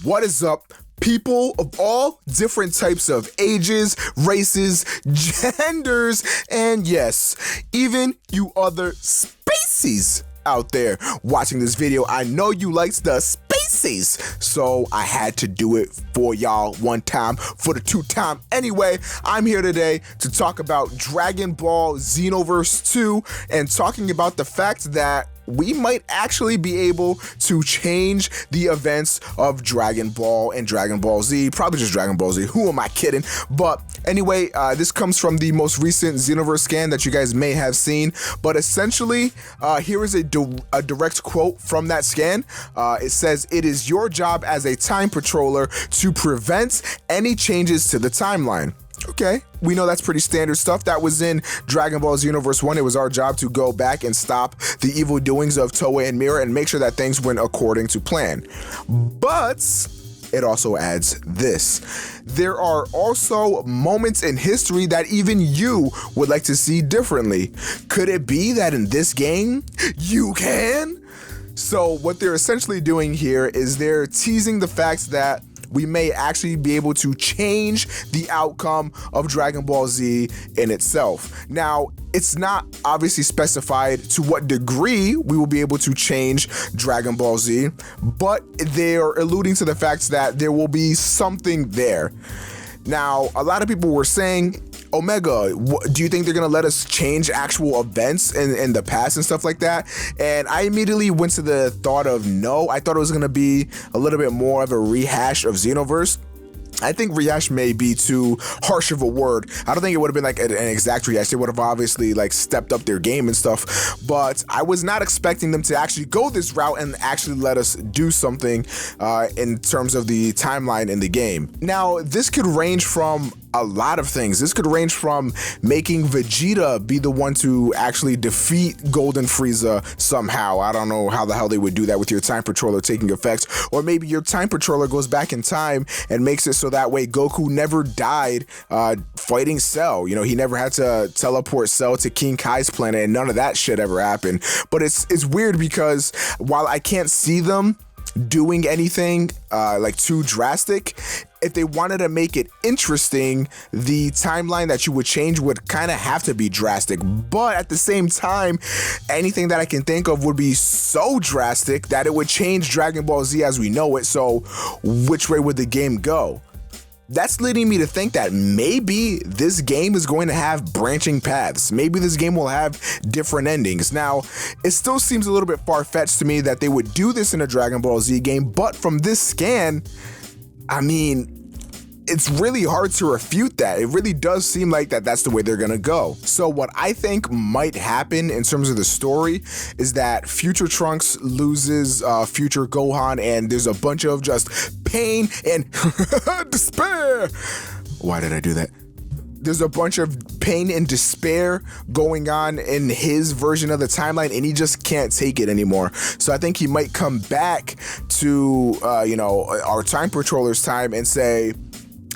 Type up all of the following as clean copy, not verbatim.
What is up, people of all different types of ages, races, genders, and yes, even you other species out there watching this video? I know you liked the species, so I had to do it for y'all one time for the two time. Anyway, I'm here today to talk about Dragon Ball Xenoverse 2 and talking about the fact that we might actually be able to change the events of Dragon Ball and Dragon Ball Z. Probably just Dragon Ball Z. Who am I kidding? But anyway, this comes from the most recent Xenoverse scan that you guys may have seen. But essentially, here is a direct quote from that scan. It says, "It is your job as a time patroller to prevent any changes to the timeline." Okay, we know that's pretty standard stuff. That was in Dragon Ball Xenoverse 1. It was our job to go back and stop the evil doings of Toei and Mira and make sure that things went according to plan. But it also adds this. There are also moments in history that even you would like to see differently. Could it be that in this game, you can? So what they're essentially doing here is they're teasing the fact that we may actually be able to change the outcome of Dragon Ball Z in itself. Now, it's not obviously specified to what degree we will be able to change Dragon Ball Z, but they're alluding to the fact that there will be something there. Now, a lot of people were saying, Omega, do you think they're gonna let us change actual events in the past and stuff like that? And I immediately went to the thought of no. I thought it was gonna be a little bit more of a rehash of Xenoverse. I think rehash may be too harsh of a word. I don't think it would have been like an exact rehash. They would have obviously like stepped up their game and stuff, but I was not expecting them to actually go this route and actually let us do something in terms of the timeline in the game. Now, this could range from a lot of things. This could range from making Vegeta be the one to actually defeat Golden Frieza somehow. I don't know how the hell they would do that with your time patroller taking effects. Or maybe your time patroller goes back in time and makes it so that way Goku never died fighting Cell. You know, he never had to teleport Cell to King Kai's planet and none of that shit ever happened. But it's weird because while I can't see them doing anything like too drastic, if they wanted to make it interesting, the timeline that you would change would kind of have to be drastic. But at the same time, anything that I can think of would be so drastic that it would change Dragon Ball Z as we know it. So which way would the game go? That's leading me to think that maybe this game is going to have branching paths. Maybe this game will have different endings. Now, it still seems a little bit far-fetched to me that they would do this in a Dragon Ball Z game, but from this scan, I mean, it's really hard to refute that. It really does seem like that's the way they're gonna go. So what I think might happen in terms of the story is that Future Trunks loses Future Gohan and there's a bunch of just pain and despair. Why did I do that? There's a bunch of pain and despair going on in his version of the timeline and he just can't take it anymore. So I think he might come back to, our time patroller's time and say,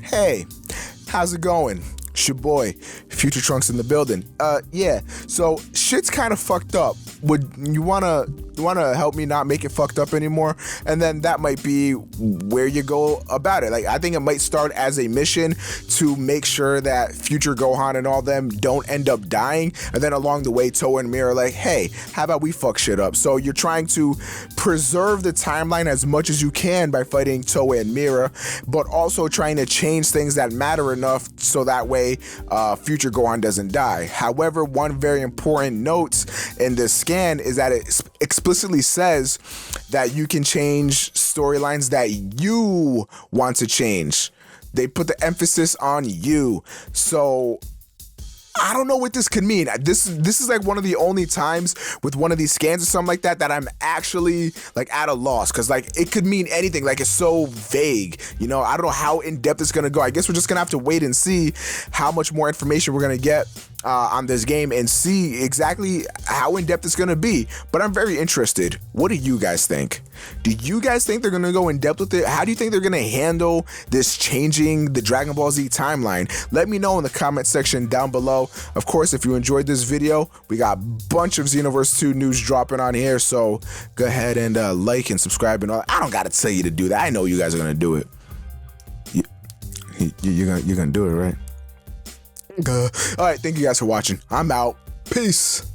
"Hey, how's it going? It's your boy, Future Trunks in the building. Yeah, so shit's kind of fucked up. Would you wanna help me not make it fucked up anymore?" And then that might be where you go about it. Like, I think it might start as a mission to make sure that Future Gohan and all them don't end up dying. And then along the way, Toa and Mira are like, "Hey, how about we fuck shit up?" So you're trying to preserve the timeline as much as you can by fighting Toa and Mira, but also trying to change things that matter enough so that way Future Gohan doesn't die. However, one very important note in this scan is that it explicitly says that you can change storylines that you want to change. They put the emphasis on you. So I don't know what this could mean. This is like one of the only times with one of these scans or something like that I'm actually like at a loss, because like it could mean anything. Like, it's so vague, you know. I don't know how in depth it's gonna go. I guess we're just gonna have to wait and see how much more information we're gonna get on this game and see exactly how in-depth it's going to be. But I'm very interested. What do you guys think? Do you guys think they're going to go in depth with it? How do you think they're going to handle this changing the Dragon Ball Z timeline? Let me know in the comment section down below. Of course, if you enjoyed this video, we got a bunch of Xenoverse 2 news dropping on here, so go ahead and like and subscribe and all. I don't got to tell you to do that. I know you guys are going to do it. You're gonna do it, right? All right, thank you guys for watching. I'm out. Peace.